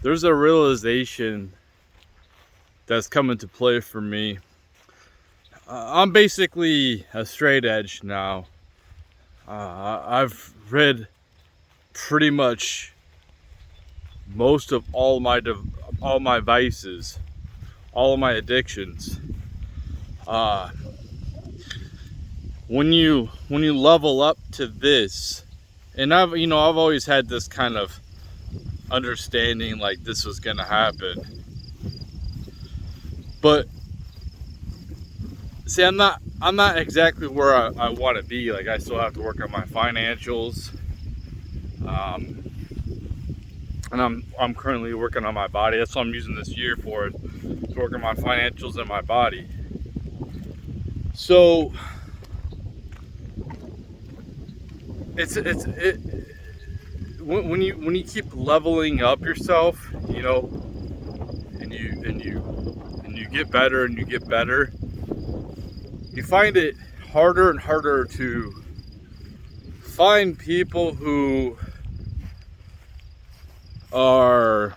there's a realization that's come into play for me. I'm basically a straight edge now. I've read pretty much most of all my vices, all of my addictions. Uh, when you level up to this, and I've always had this kind of understanding like this was gonna happen, but see, I'm not exactly where I want to be. Like, I still have to work on my financials, um, and I'm currently working on my body. That's what I'm using this year for, to work on my financials and my body. So it when you keep leveling up yourself, and you get better and you get better, you find it harder and harder to find people who are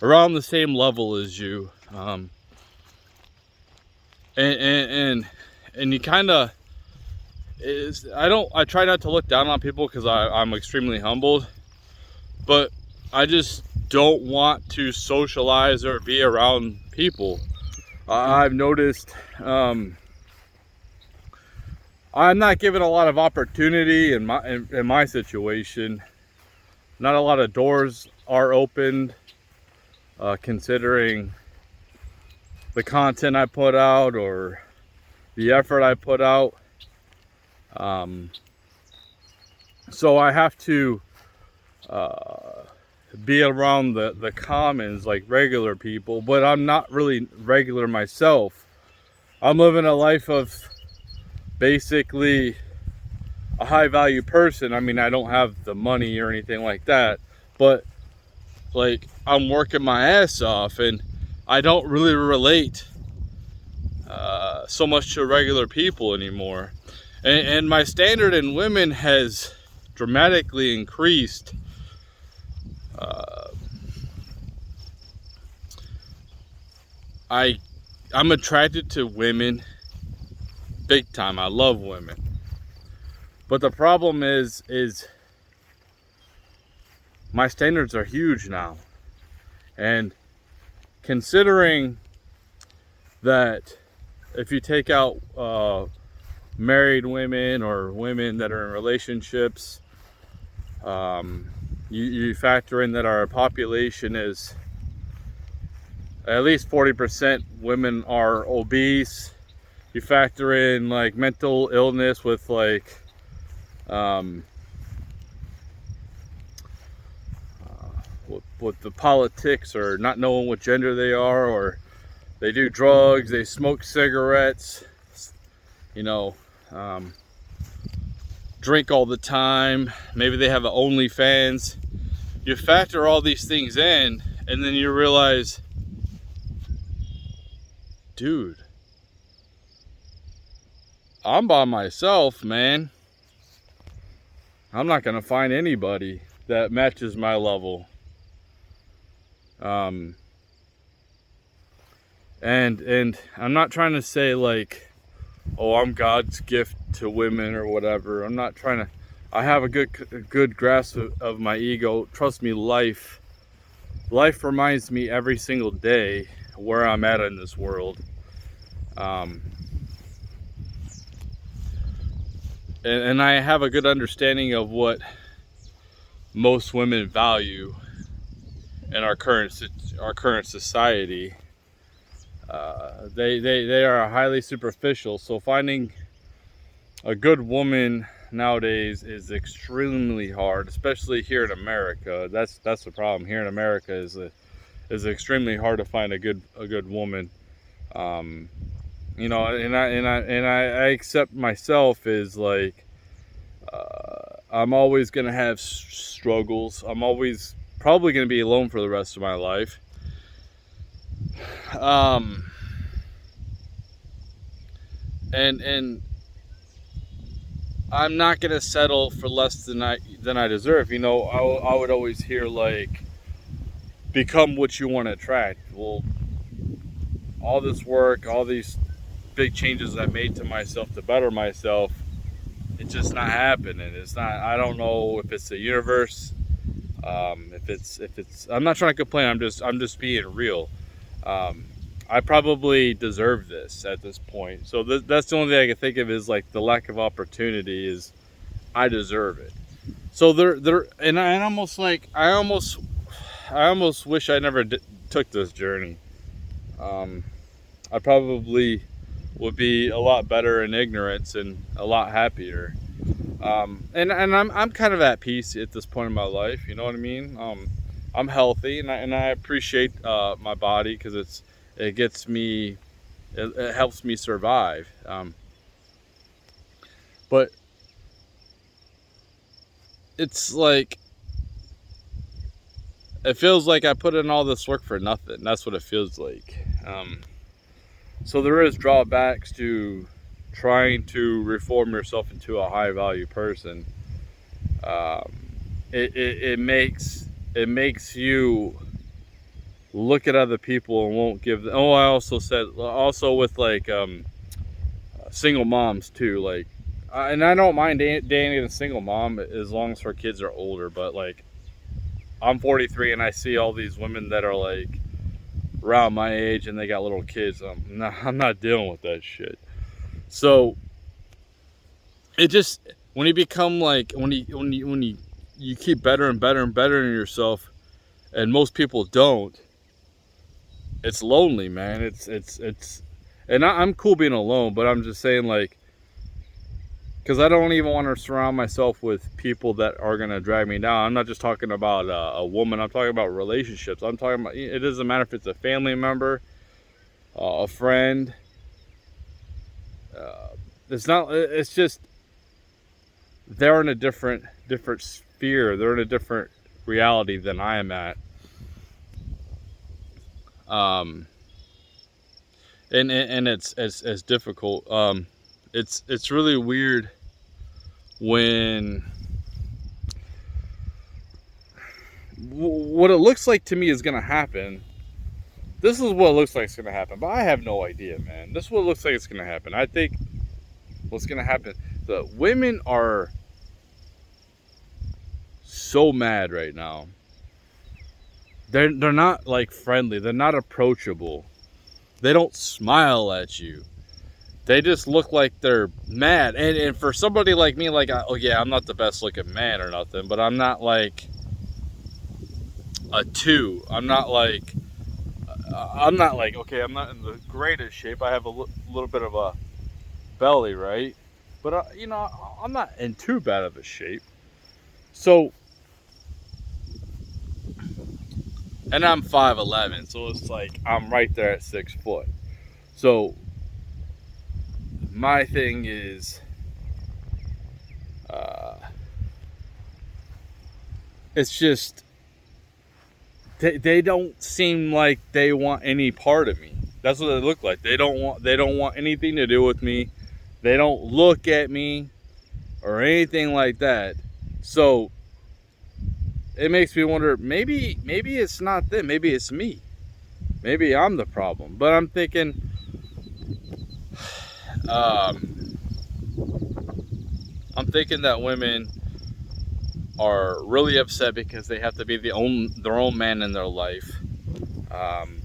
around the same level as you, and you kind of is. I try not to look down on people because I'm extremely humbled, but I just don't want to socialize or be around people. I've noticed I'm not given a lot of opportunity in my situation. Not a lot of doors are opened, considering the content I put out or the effort I put out. So I have to be around the commons, like regular people, but I'm not really regular myself. I'm living a life of basically a high value person. I mean, I don't have the money or anything like that, but like, I'm working my ass off, and I don't really relate so much to regular people anymore. And my standard in women has dramatically increased. I'm attracted to women big time. I love women, but the problem is my standards are huge now, and considering that if you take out married women or women that are in relationships, you factor in that our population is at least 40% women are obese. You factor in like mental illness with like with the politics, or not knowing what gender they are, or they do drugs, they smoke cigarettes, you know, drink all the time. Maybe they have an OnlyFans. You factor all these things in, and then you realize, dude, I'm by myself, man. I'm not gonna find anybody that matches my level. And I'm not trying to say like, oh, I'm God's gift to women or whatever. I'm not trying to. I have a good grasp of my ego. Trust me, life reminds me every single day where I'm at in this world. And I have a good understanding of what most women value in our current society. They are highly superficial. So finding a good woman nowadays is extremely hard, especially here in America. That's the problem. Here in America is extremely hard to find a good woman. And I accept myself as like, I'm always gonna have struggles. I'm always probably gonna be alone for the rest of my life. And I'm not gonna settle for less than I deserve. I would always hear like, become what you want to attract. Well, all this work, all these big changes I made to myself to better myself, it's just not happening. It's not. I don't know if it's the universe. If it's. I'm not trying to complain. I'm just being real. I probably deserve this at this point. So that's the only thing I can think of is like the lack of opportunity is I deserve it. So and I almost like I almost wish I never took this journey. I probably would be a lot better in ignorance and a lot happier. And I'm kind of at peace at this point in my life. You know what I mean? I'm healthy and I appreciate my body because it gets me, it helps me survive. But it's like it feels like I put in all this work for nothing. That's what it feels like. So there is drawbacks to trying to reform yourself into a high value person. It makes you look at other people and won't give them. Oh, I also said also with like single moms too. Like, and I don't mind dating a single mom as long as her kids are older. But like, I'm 43 and I see all these women that are like around my age and they got little kids. I'm not dealing with that shit. So it just when you become like when you keep better and better and better in yourself, and most people don't. It's lonely, man. It's and I'm cool being alone, but I'm just saying like. Because I don't even want to surround myself with people that are going to drag me down. I'm not just talking about a woman. I'm talking about relationships. I'm talking about, it doesn't matter if it's a family member, a friend. It's just, they're in a different sphere. They're in a different reality than I am at. And it's difficult. It's really weird when what it looks like to me is gonna happen. This is what it looks like it's gonna happen, but I have no idea, man. This is what it looks like it's gonna happen. I think what's gonna happen, the women are so mad right now. They're not like friendly, they're not approachable, they don't smile at you. They just look like they're mad. And for somebody like me, like, oh yeah, I'm not the best looking man or nothing, but I'm not like a 2. I'm not like, okay, I'm not in the greatest shape. I have a little bit of a belly, right? But, you know, I'm not in too bad of a shape. So, and I'm 5'11", so it's like I'm right there at 6 foot. So, my thing is, it's just they don't seem like they want any part of me. That's what they look like. They don't want anything to do with me. They don't look at me or anything like that. So it makes me wonder, maybe it's not them, maybe it's me. Maybe I'm the problem. But I'm thinking that women are really upset because they have to be their own man in their life.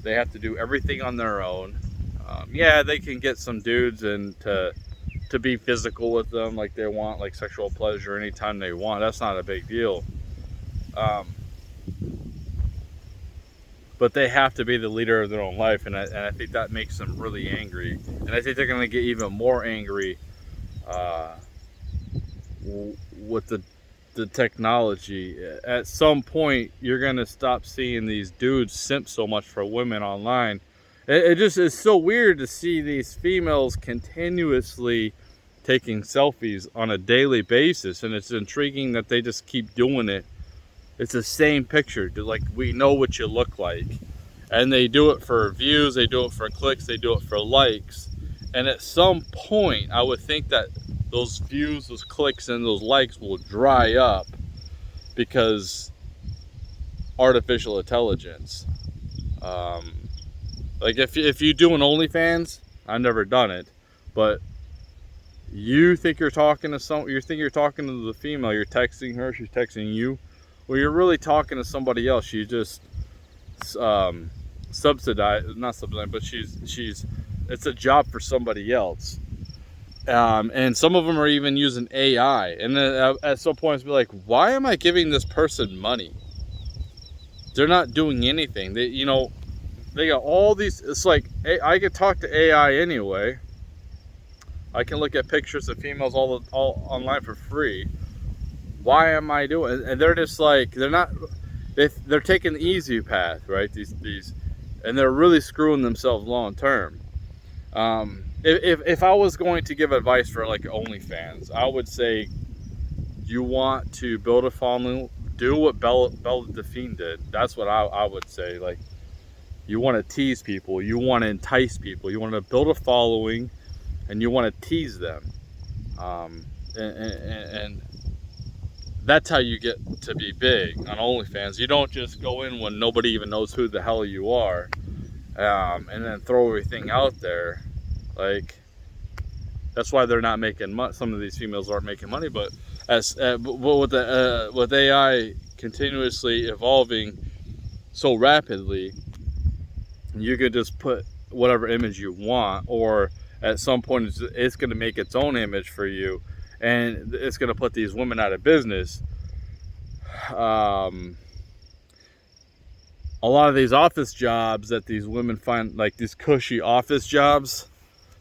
They have to do everything on their own. Yeah, they can get some dudes and to be physical with them, like they want, like sexual pleasure anytime they want. That's not a big deal. But they have to be the leader of their own life, and I think that makes them really angry. And I think they're going to get even more angry with the technology. At some point, you're going to stop seeing these dudes simp so much for women online. It just is so weird to see these females continuously taking selfies on a daily basis, and it's intriguing that they just keep doing it. It's the same picture, like, we know what you look like, and they do it for views, they do it for clicks, they do it for likes. And at some point, I would think that those views, those clicks, and those likes will dry up, because artificial intelligence. Like if you do an OnlyFans, I've never done it, but you think you're talking to you're talking to the female, you're texting her, she's texting you. Well, you're really talking to somebody else. You just not subsidized, but it's a job for somebody else. And some of them are even using AI. And then at some points, be like, why am I giving this person money? They're not doing anything. They got all these. It's like, I could talk to AI anyway. I can look at pictures of females all online for free. Why am I doing it? And they're just like, they're taking the easy path, right? These, and they're really screwing themselves long term. If I was going to give advice for like OnlyFans, I would say you want to build a following, do what Bella Delphine did. That's what I would say. Like, you want to tease people, you want to entice people, you want to build a following, and you want to tease them. And that's how you get to be big on OnlyFans. You don't just go in when nobody even knows who the hell you are, and then throw everything out there. Like, that's why they're not making money. Some of these females aren't making money, but with AI continuously evolving so rapidly, you could just put whatever image you want, or at some point it's going to make its own image for you, and it's going to put these women out of business. A lot of these office jobs that these women find, like these cushy office jobs,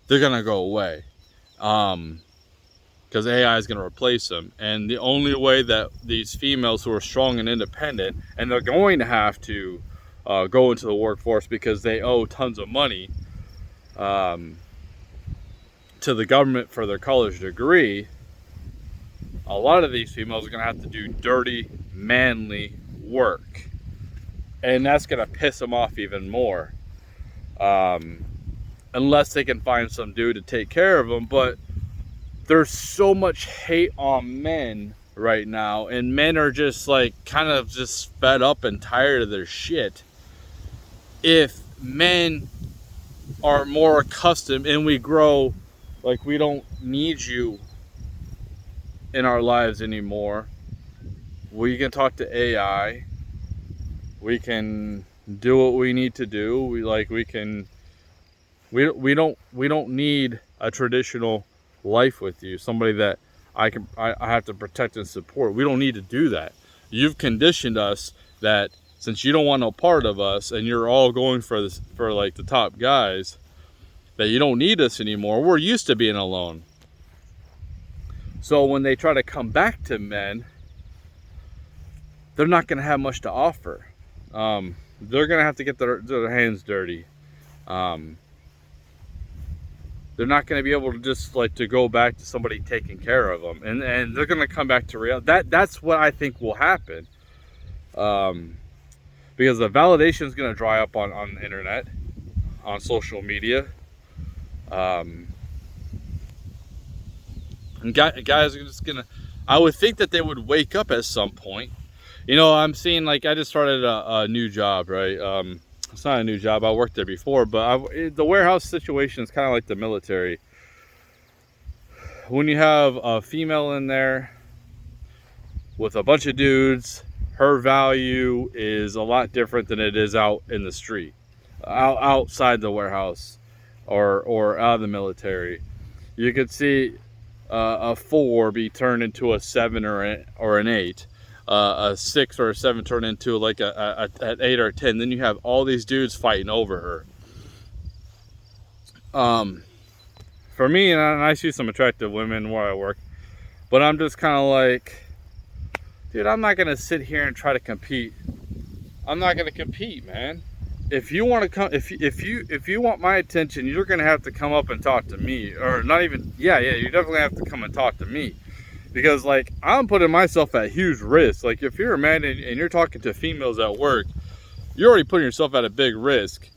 they're going to go away. Because AI is going to replace them. And the only way that these females who are strong and independent, and they're going to have to go into the workforce because they owe tons of money to the government for their college degree, a lot of these females are going to have to do dirty, manly work. And that's going to piss them off even more. Unless they can find some dude to take care of them. But there's so much hate on men right now, and men are just like kind of just fed up and tired of their shit. If men are more accustomed and we grow, like, we don't need you in our lives anymore, we can talk to AI, we can do what we need to do, we don't need a traditional life with you, somebody that I have to protect and support. We don't need to do that. You've conditioned us that since you don't want no part of us, and you're all going for like the top guys, that you don't need us anymore. We're used to being alone. So when they try to come back to men, they're not going to have much to offer. They're going to have to get their hands dirty. They're not going to be able to just like to go back to somebody taking care of them, and they're going to come back to reality. That's what I think will happen, because the validation is going to dry up on the internet, on social media, and guys are just gonna. I would think that they would wake up at some point. I'm seeing, like, I just started a new job, right? It's not a new job. I worked there before, but the warehouse situation is kind of like the military. When you have a female in there with a bunch of dudes, her value is a lot different than it is out in the street, outside the warehouse, or out of the military. You could see a 4 be turned into a 7 or an 8. A 6 or a 7 turn into like an 8 or a 10. Then you have all these dudes fighting over her. For me, and I see some attractive women where I work, but I'm just kind of like, dude, I'm not gonna sit here and try to compete. I'm not gonna compete, man. If you want to come, if you want my attention, you're gonna have to come up and talk to me, or not even. Yeah, you definitely have to come and talk to me. Because, like, I'm putting myself at huge risk. Like, if you're a man and you're talking to females at work, you're already putting yourself at a big risk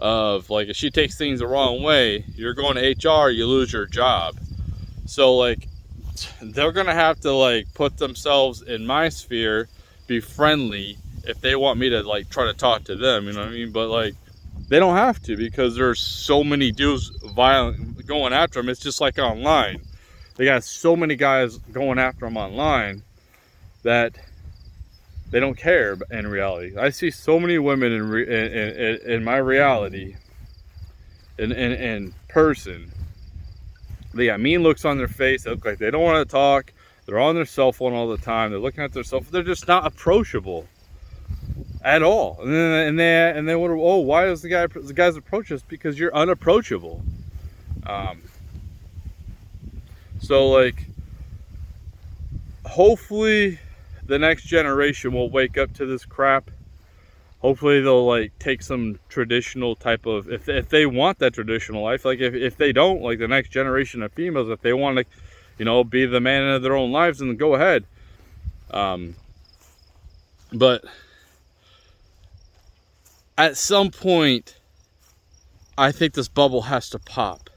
of, like, if she takes things the wrong way, you're going to HR, you lose your job. So, like, they're going to have to, like, put themselves in my sphere, be friendly, if they want me to like try to talk to them, you know what I mean? But like, they don't have to, because there's so many dudes violent going after them. It's just like online. They got so many guys going after them online that they don't care in reality. I see so many women in my reality, in person. They got mean looks on their face. They look like they don't want to talk. They're on their cell phone all the time. They're looking at their cell phone. They're just not approachable at all. And they wonder, oh, why is the guys approach us? Because you're unapproachable. So like, hopefully the next generation will wake up to this crap. Hopefully they'll like take some traditional type of, if they want that traditional life, like if they don't, like the next generation of females, if they want to, you know, be the man of their own lives, then go ahead. But at some point, I think this bubble has to pop.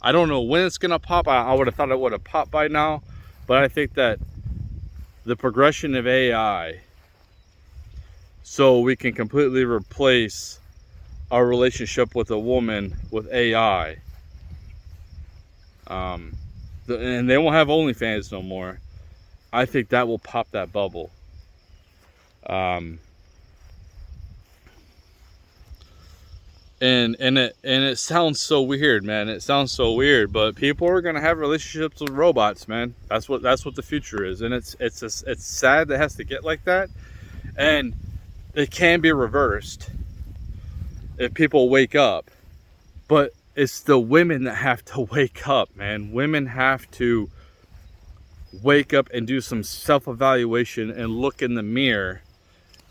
I don't know when it's gonna pop. I would have thought it would have popped by now, but I think that the progression of AI, so we can completely replace our relationship with a woman with AI. And they won't have OnlyFans no more. I think that will pop that bubble. And it sounds so weird, man. It sounds so weird, but people are gonna have relationships with robots, man. That's what the future is, and it's sad that it has to get like that, and it can be reversed if people wake up. But it's the women that have to wake up, man. Women have to wake up and do some self-evaluation and look in the mirror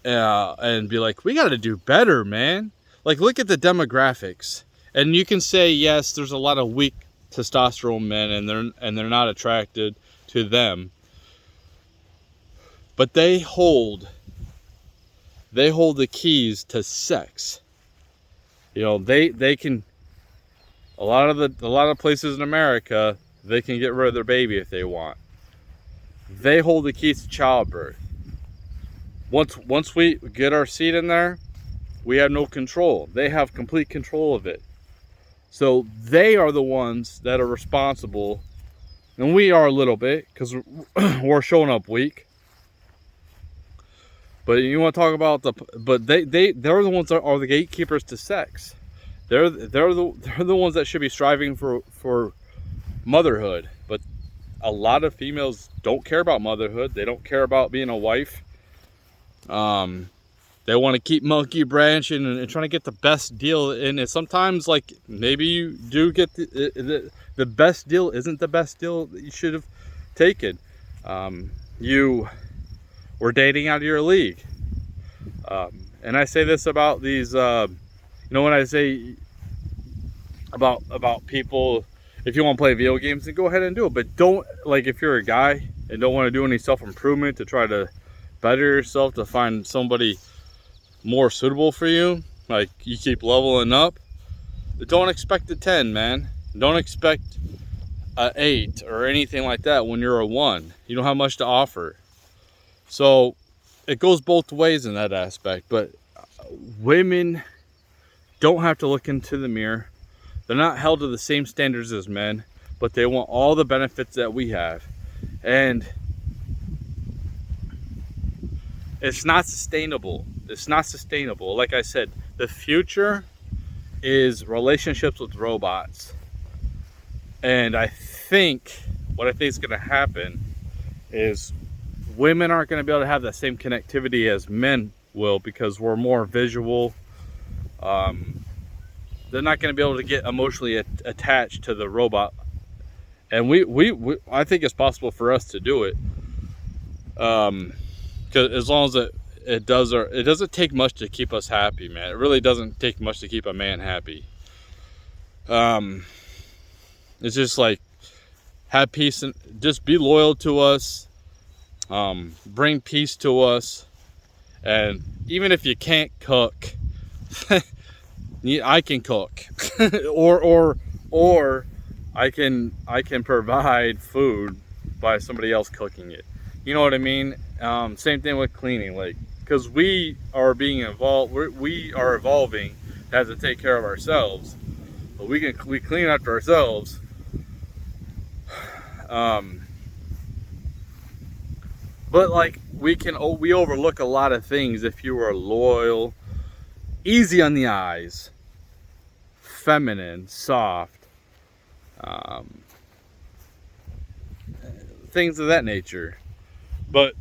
and be like, we got to do better, man. Like, look at the demographics, and you can say, yes, there's a lot of weak testosterone men, and they're not attracted to them, but they hold the keys to sex. You know, they can, a lot of places in America, they can get rid of their baby if they want. They hold the keys to childbirth. Once we get our seed in there, we have no control. They have complete control of it. So they are the ones that are responsible, and we are a little bit, because we're showing up weak. But you want to talk about they're the ones that are the gatekeepers to sex. They're the ones that should be striving for motherhood. But a lot of females don't care about motherhood. They don't care about being a wife. They want to keep monkey branching and trying to get the best deal. And sometimes, like, maybe you do get the best deal isn't the best deal that you should have taken. You were dating out of your league. And I say this about these, you know, when I say about people, if you want to play video games, then go ahead and do it. But don't, like, if you're a guy and don't want to do any self-improvement to try to better yourself, to find somebody more suitable for you, like, you keep leveling up, don't expect a 10, man. Don't expect a 8 or anything like that when you're a 1. You don't have much to offer. So it goes both ways in that aspect. But women don't have to look into the mirror. They're not held to the same standards as men, but they want all the benefits that we have. And it's not sustainable. It's not sustainable. Like I said, the future is relationships with robots. And I think what I think is going to happen is women aren't going to be able to have that same connectivity as men will, because we're more visual. They're not going to be able to get emotionally attached to the robot. And I think it's possible for us to do it. Because as long as it doesn't take much to keep us happy, man. It really doesn't take much to keep a man happy. It's just like, have peace and just be loyal to us. Bring peace to us. And even if you can't cook, I can cook, or I can provide food by somebody else cooking it. You know what I mean? Same thing with cleaning. Like, because we are being involved. We are evolving to have to take care of ourselves, but we clean after ourselves. But like we overlook a lot of things if you are loyal, easy on the eyes, feminine, soft, things of that nature. But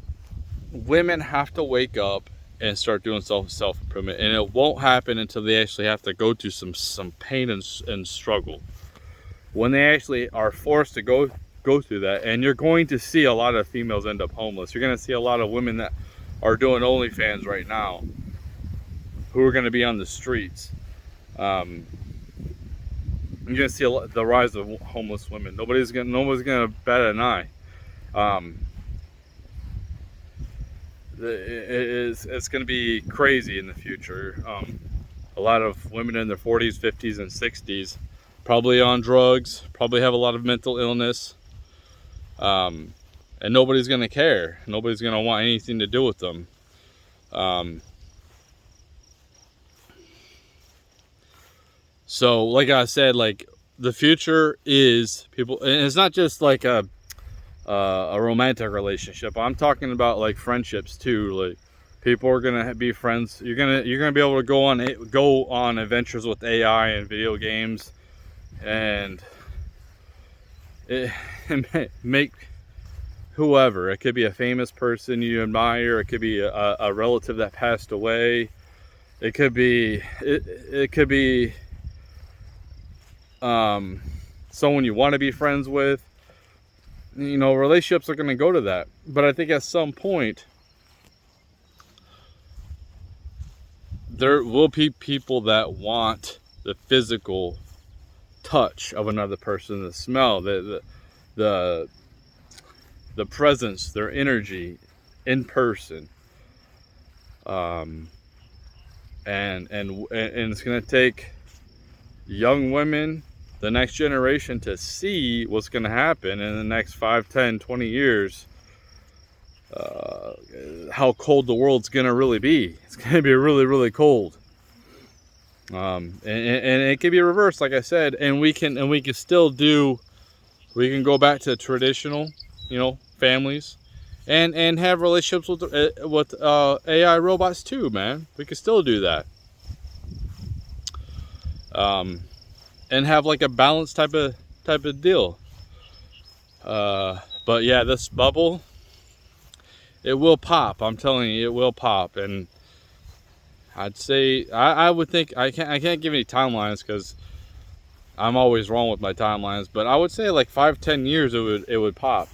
women have to wake up and start doing self-improvement, and it won't happen until they actually have to go through some pain and struggle. When they actually are forced to go through that, and you're going to see a lot of females end up homeless. You're going to see a lot of women that are doing OnlyFans right now who are going to be on the streets. You're going to see the rise of homeless women. Nobody's going to bat an eye. It's going to be crazy in the future. A lot of women in their 40s, 50s, and 60s, probably on drugs, probably have a lot of mental illness, and nobody's going to care. Nobody's going to want anything to do with them. So, like I said, like the future is people, and it's not just like a romantic relationship. I'm talking about like friendships too. Like people are gonna be friends. You're gonna be able to go on adventures with AI and video games, and make whoever. It could be a famous person you admire. It could be a relative that passed away. It could be someone you want to be friends with. You know, relationships are going to go to that. But I think at some point there will be people that want the physical touch of another person, the smell, the presence, their energy in person. And it's going to take young women, the next generation, to see what's going to happen in the next 5, 10, 20 years. How cold the world's going to really be. It's going to be really, really cold. And it can be reversed, like I said, and we can still do. We can go back to traditional, families, and have relationships with AI robots too, man. We can still do that. And have like a balanced type of deal. But yeah, this bubble, it will pop. I'm telling you, it will pop. And I'd say I would think I can't give any timelines because I'm always wrong with my timelines. But I would say like 5-10 years it would pop.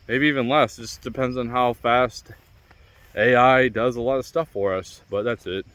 Maybe even less. It just depends on how fast AI does a lot of stuff for us. But that's it.